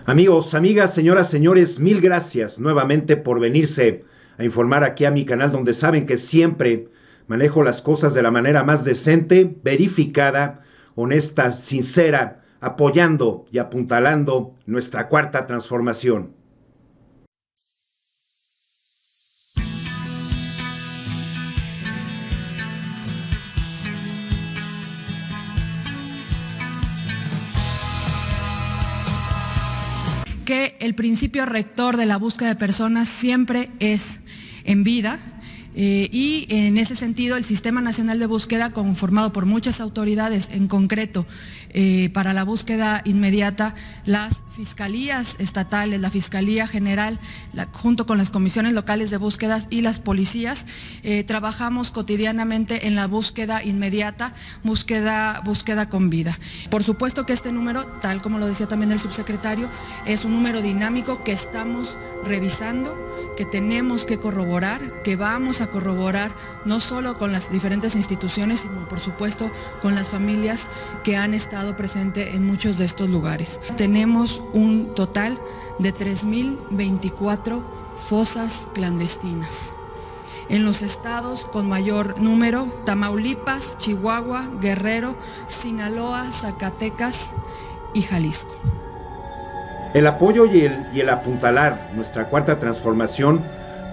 Amigos, amigas, señoras, señores, mil gracias nuevamente por venirse a informar aquí a mi canal, donde saben que siempre manejo las cosas de la manera más decente, verificada, honesta, sincera, apoyando y apuntalando nuestra cuarta transformación. Que el principio rector de la búsqueda de personas siempre es en vida. Y en ese sentido el Sistema Nacional de Búsqueda, conformado por muchas autoridades, en concreto para la búsqueda inmediata, las fiscalías estatales, la Fiscalía General, junto con las comisiones locales de búsquedas y las policías, trabajamos cotidianamente en la búsqueda inmediata, búsqueda con vida. Por supuesto que este número, tal como lo decía también el subsecretario, es un número dinámico que estamos revisando, que tenemos que corroborar, que vamos a corroborar no solo con las diferentes instituciones, sino por supuesto con las familias que han estado presentes en muchos de estos lugares. Tenemos un total de 3.024 fosas clandestinas. En los estados con mayor número: Tamaulipas, Chihuahua, Guerrero, Sinaloa, Zacatecas y Jalisco. El apoyo y el apuntalar nuestra cuarta transformación,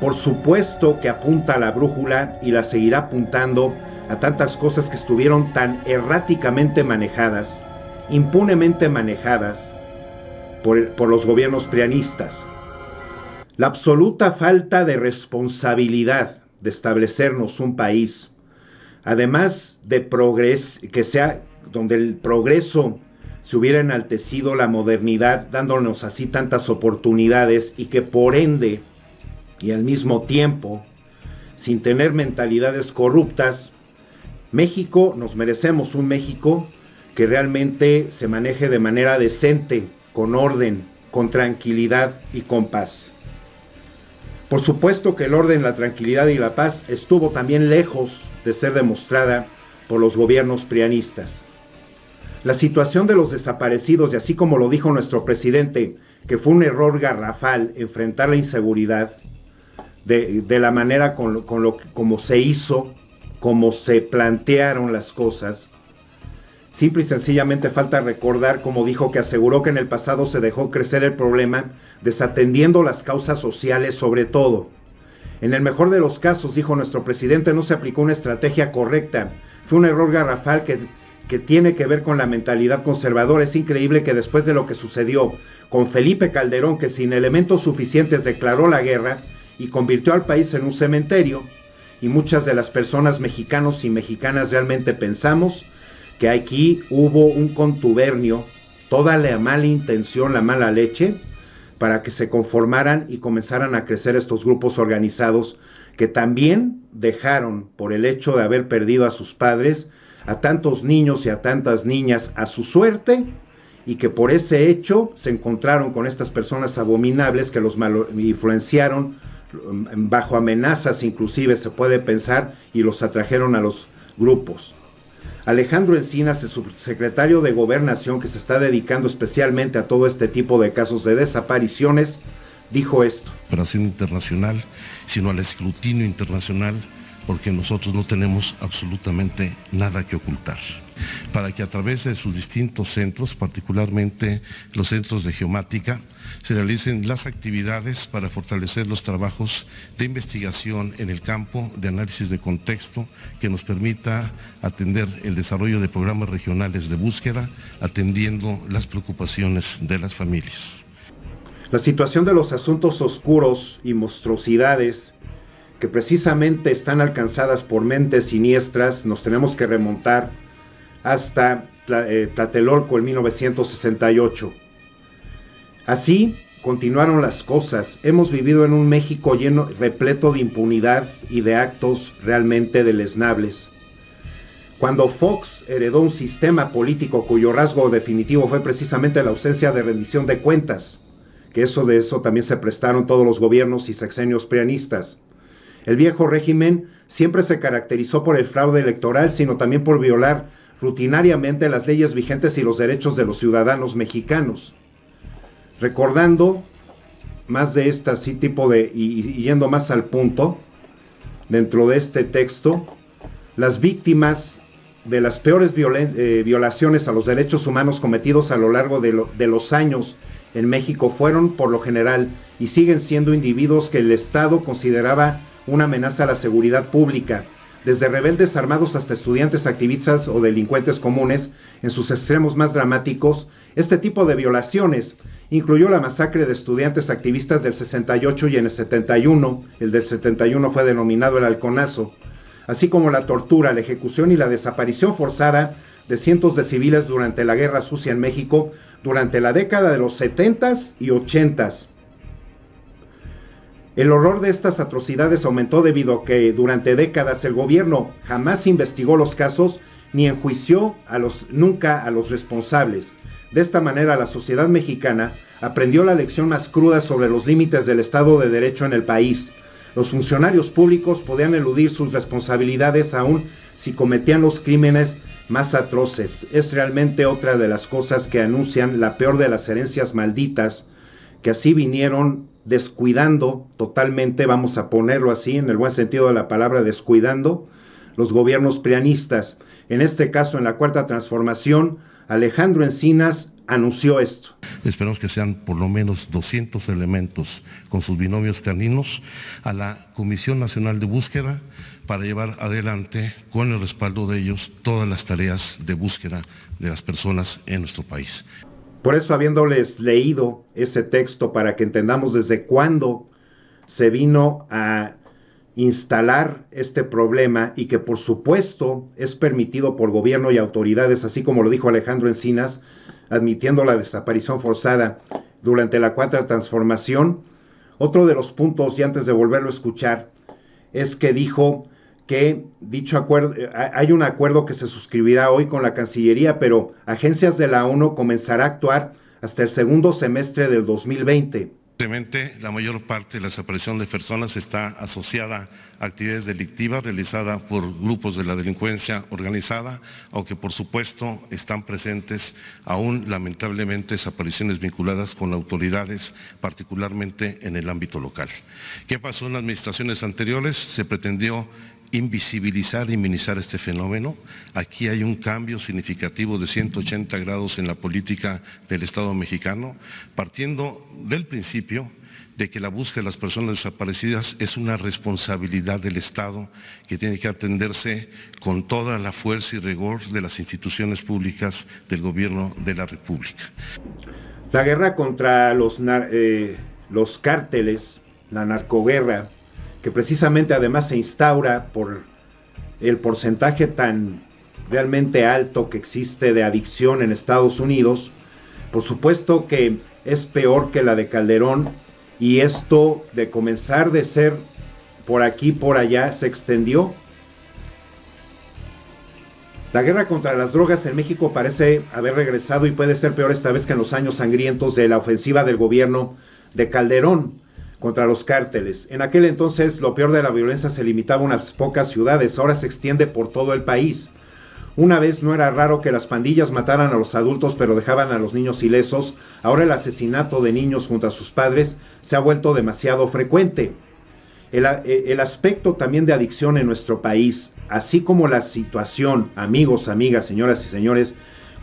por supuesto que apunta a la brújula y la seguirá apuntando a tantas cosas que estuvieron tan erráticamente manejadas, impunemente manejadas por los gobiernos prianistas. La absoluta falta de responsabilidad de establecernos un país, además de donde el progreso se hubiera enaltecido, la modernidad, dándonos así tantas oportunidades, y que por ende y al mismo tiempo, sin tener mentalidades corruptas, México, nos merecemos un México que realmente se maneje de manera decente, con orden, con tranquilidad y con paz. Por supuesto que el orden, la tranquilidad y la paz estuvo también lejos de ser demostrada por los gobiernos prianistas. La situación de los desaparecidos, y así como lo dijo nuestro presidente, que fue un error garrafal enfrentar la inseguridad de la manera como se hizo, como se plantearon las cosas. Simple y sencillamente falta recordar, como dijo, que aseguró que en el pasado se dejó crecer el problema, desatendiendo las causas sociales sobre todo. En el mejor de los casos, dijo nuestro presidente, no se aplicó una estrategia correcta. Fue un error garrafal que tiene que ver con la mentalidad conservadora. Es increíble que después de lo que sucedió con Felipe Calderón, que sin elementos suficientes declaró la guerra y convirtió al país en un cementerio, y muchas de las personas mexicanos y mexicanas realmente pensamos que aquí hubo un contubernio, toda la mala intención, la mala leche, para que se conformaran y comenzaran a crecer estos grupos organizados que también dejaron, por el hecho de haber perdido a sus padres, a tantos niños y a tantas niñas a su suerte, y que por ese hecho se encontraron con estas personas abominables que los influenciaron bajo amenazas, inclusive se puede pensar, y los atrajeron a los grupos. Alejandro Encinas, el subsecretario de Gobernación, que se está dedicando especialmente a todo este tipo de casos de desapariciones, dijo esto: operación internacional, sino al escrutinio internacional, porque nosotros no tenemos absolutamente nada que ocultar, para que a través de sus distintos centros, particularmente los centros de geomática, se realicen las actividades para fortalecer los trabajos de investigación en el campo de análisis de contexto que nos permita atender el desarrollo de programas regionales de búsqueda, atendiendo las preocupaciones de las familias. La situación de los asuntos oscuros y monstruosidades que precisamente están alcanzadas por mentes siniestras, nos tenemos que remontar hasta Tlatelolco en 1968. Así continuaron las cosas. Hemos vivido en un México repleto de impunidad y de actos realmente deleznables. Cuando Fox heredó un sistema político cuyo rasgo definitivo fue precisamente la ausencia de rendición de cuentas, que de eso también se prestaron todos los gobiernos y sexenios prianistas. El viejo régimen siempre se caracterizó por el fraude electoral, sino también por violar rutinariamente las leyes vigentes y los derechos de los ciudadanos mexicanos. recordando más de así tipo de, y yendo más al punto, dentro de este texto, las víctimas de las peores violaciones a los derechos humanos cometidos a lo largo de los años en México fueron, por lo general, y siguen siendo individuos que el Estado consideraba una amenaza a la seguridad pública, desde rebeldes armados hasta estudiantes, activistas o delincuentes comunes. En sus extremos más dramáticos, este tipo de violaciones incluyó la masacre de estudiantes activistas del 68 y en el 71, el del 71 fue denominado el Halconazo, así como la tortura, la ejecución y la desaparición forzada de cientos de civiles durante la Guerra Sucia en México durante la década de los 70s y 80s. El horror de estas atrocidades aumentó debido a que durante décadas el gobierno jamás investigó los casos ni enjuició nunca a los responsables. De esta manera, la sociedad mexicana aprendió la lección más cruda sobre los límites del Estado de Derecho en el país. Los funcionarios públicos podían eludir sus responsabilidades aún si cometían los crímenes más atroces. Es realmente otra de las cosas que anuncian la peor de las herencias malditas, que así vinieron descuidando totalmente, vamos a ponerlo así, en el buen sentido de la palabra, descuidando los gobiernos prianistas. En este caso, en la Cuarta Transformación, Alejandro Encinas anunció esto. Esperamos que sean por lo menos 200 elementos con sus binomios caninos a la Comisión Nacional de Búsqueda para llevar adelante, con el respaldo de ellos, todas las tareas de búsqueda de las personas en nuestro país. Por eso, habiéndoles leído ese texto para que entendamos desde cuándo se vino a instalar este problema y que por supuesto es permitido por gobierno y autoridades, así como lo dijo Alejandro Encinas, admitiendo la desaparición forzada durante la Cuarta Transformación, otro de los puntos, y antes de volverlo a escuchar, es que dijo que dicho acuerdo, hay un acuerdo que se suscribirá hoy con la Cancillería, pero agencias de la ONU comenzará a actuar hasta el segundo semestre del 2020. La mayor parte de la desaparición de personas está asociada a actividades delictivas realizadas por grupos de la delincuencia organizada, aunque por supuesto están presentes aún lamentablemente desapariciones vinculadas con autoridades, particularmente en el ámbito local. ¿Qué pasó en las administraciones anteriores? Se pretendió invisibilizar y minimizar este fenómeno. Aquí hay un cambio significativo de 180 grados en la política del Estado mexicano, partiendo del principio de que la búsqueda de las personas desaparecidas es una responsabilidad del Estado que tiene que atenderse con toda la fuerza y rigor de las instituciones públicas del Gobierno de la República. La guerra contra los cárteles, la narcoguerra, que precisamente además se instaura por el porcentaje tan realmente alto que existe de adicción en Estados Unidos, por supuesto que es peor que la de Calderón, y esto de comenzar de ser por aquí, por allá, se extendió. La guerra contra las drogas en México parece haber regresado y puede ser peor esta vez que en los años sangrientos de la ofensiva del gobierno de Calderón contra los cárteles. En aquel entonces lo peor de la violencia se limitaba a unas pocas ciudades, ahora se extiende por todo el país. Una vez no era raro que las pandillas mataran a los adultos pero dejaban a los niños ilesos, ahora el asesinato de niños junto a sus padres se ha vuelto demasiado frecuente. El aspecto también de adicción en nuestro país, así como la situación, amigos, amigas, señoras y señores,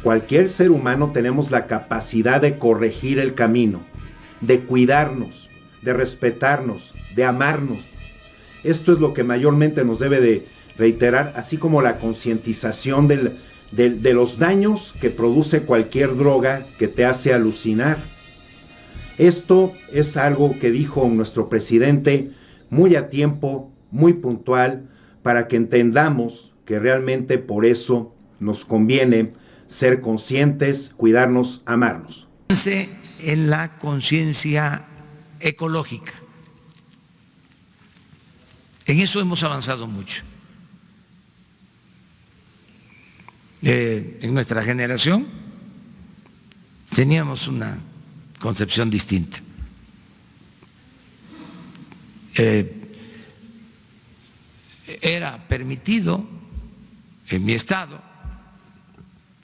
cualquier ser humano tenemos la capacidad de corregir el camino, de cuidarnos, de respetarnos, de amarnos. Esto es lo que mayormente nos debe de reiterar, así como la concientización de los daños que produce cualquier droga que te hace alucinar. Esto es algo que dijo nuestro presidente muy a tiempo, muy puntual, para que entendamos que realmente por eso nos conviene ser conscientes, cuidarnos, amarnos. En la conciencia ecológica. En eso hemos avanzado mucho. En nuestra generación teníamos una concepción distinta. Era permitido en mi estado,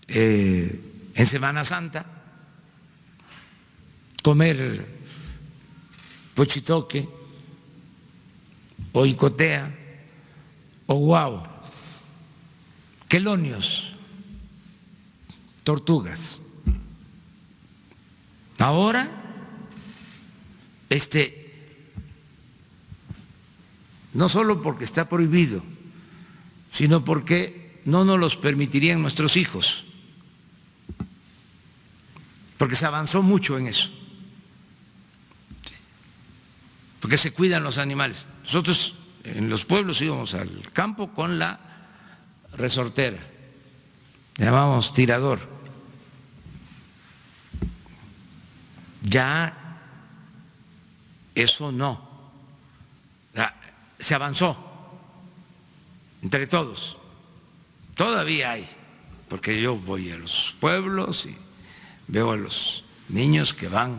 en Semana Santa, comer pochitoque o icotea o guau, quelonios, tortugas. Ahora, no solo porque está prohibido, sino porque no nos los permitirían nuestros hijos, porque se avanzó mucho en eso, porque se cuidan los animales. Nosotros en los pueblos íbamos al campo con la resortera, le llamamos tirador. Ya eso no, se avanzó entre todos. Todavía hay, porque yo voy a los pueblos y veo a los niños que van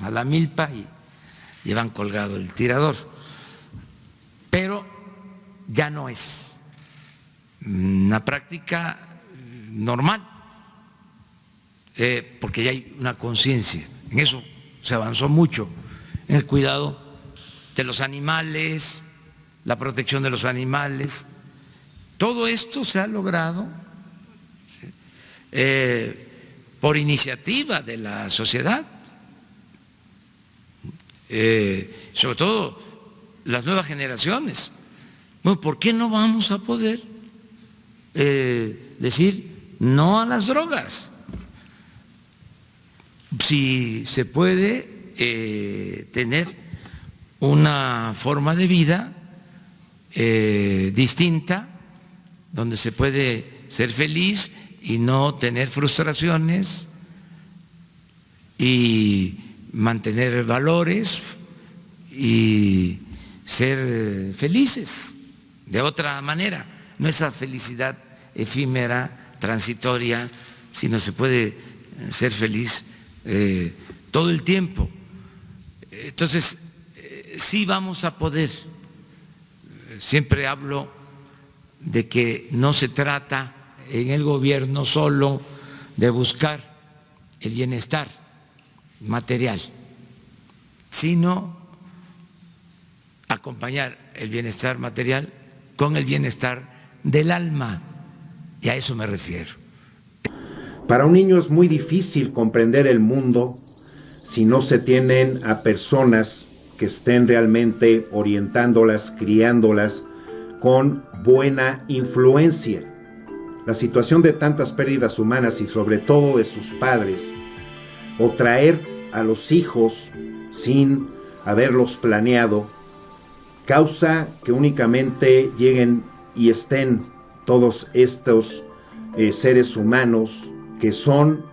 a la milpa y llevan colgado el tirador, pero ya no es una práctica normal, porque ya hay una conciencia. En eso se avanzó mucho, en el cuidado de los animales, la protección de los animales. Todo esto se ha logrado por iniciativa de la sociedad, sobre todo las nuevas generaciones. Bueno, ¿por qué no vamos a poder decir no a las drogas? Si se puede tener una forma de vida distinta, donde se puede ser feliz y no tener frustraciones y mantener valores y ser felices de otra manera, no esa felicidad efímera, transitoria, sino se puede ser feliz todo el tiempo. Entonces, sí vamos a poder. Siempre hablo de que no se trata en el gobierno solo de buscar el bienestar material, sino acompañar el bienestar material con el bienestar del alma, y a eso me refiero. Para un niño es muy difícil comprender el mundo si no se tienen a personas que estén realmente orientándolas, criándolas con buena influencia. La situación de tantas pérdidas humanas y sobre todo de sus padres, o traer a los hijos sin haberlos planeado, causa que únicamente lleguen y estén todos estos seres humanos que son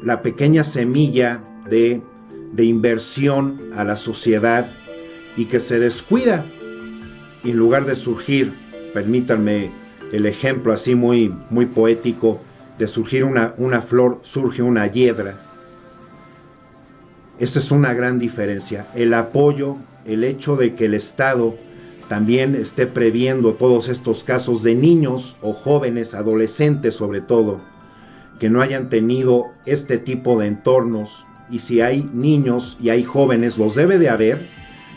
la pequeña semilla de inversión a la sociedad y que se descuida, y en lugar de surgir, permítanme el ejemplo así muy poético, de surgir una flor, surge una hiedra. Esa es una gran diferencia. El apoyo, el hecho de que el Estado también esté previendo todos estos casos de niños o jóvenes, adolescentes sobre todo, que no hayan tenido este tipo de entornos, y si hay niños y hay jóvenes, los debe de haber,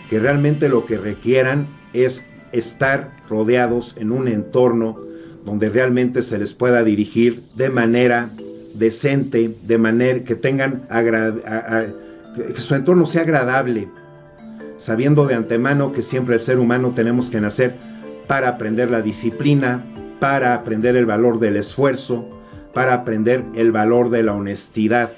que realmente lo que requieran es estar rodeados en un entorno donde realmente se les pueda dirigir de manera decente, de manera que tengan que su entorno sea agradable, sabiendo de antemano que siempre el ser humano tenemos que nacer para aprender la disciplina, para aprender el valor del esfuerzo, para aprender el valor de la honestidad.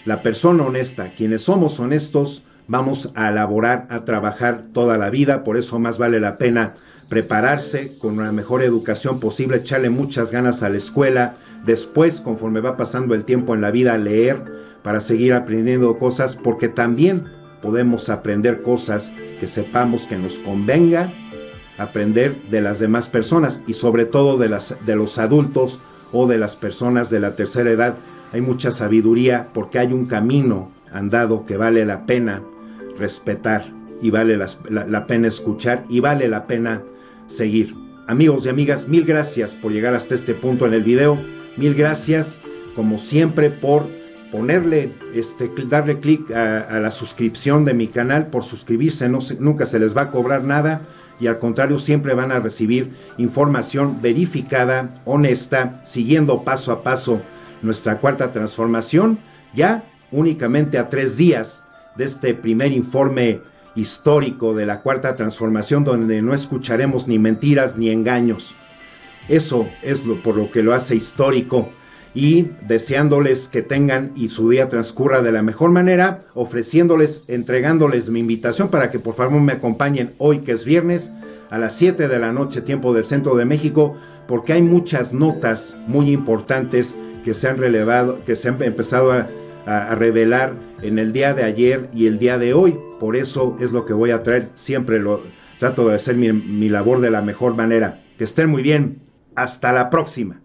La persona honesta, quienes somos honestos, vamos a elaborar, a trabajar toda la vida. Por eso más vale la pena prepararse con la mejor educación posible, echarle muchas ganas a la escuela, después, conforme va pasando el tiempo en la vida, leer para seguir aprendiendo cosas, porque también podemos aprender cosas que sepamos que nos convenga aprender de las demás personas, y sobre todo de los adultos o de las personas de la tercera edad. Hay mucha sabiduría porque hay un camino andado que vale la pena respetar, y vale la pena escuchar, y vale la pena seguir. Amigos y amigas, mil gracias por llegar hasta este punto en el video. Mil gracias, como siempre, por darle clic a la suscripción de mi canal. Por suscribirse nunca se les va a cobrar nada, y al contrario siempre van a recibir información verificada, honesta, siguiendo paso a paso nuestra cuarta transformación, ya únicamente a 3 días de este primer informe histórico de la cuarta transformación, donde no escucharemos ni mentiras ni engaños. Eso es por lo que lo hace histórico, y deseándoles que tengan y su día transcurra de la mejor manera, entregándoles mi invitación para que por favor me acompañen hoy, que es viernes, a las 7 de la noche, tiempo del centro de México, porque hay muchas notas muy importantes que se han empezado a revelar en el día de ayer y el día de hoy. Por eso es lo que voy a traer, siempre trato de hacer mi labor de la mejor manera. Que estén muy bien, hasta la próxima.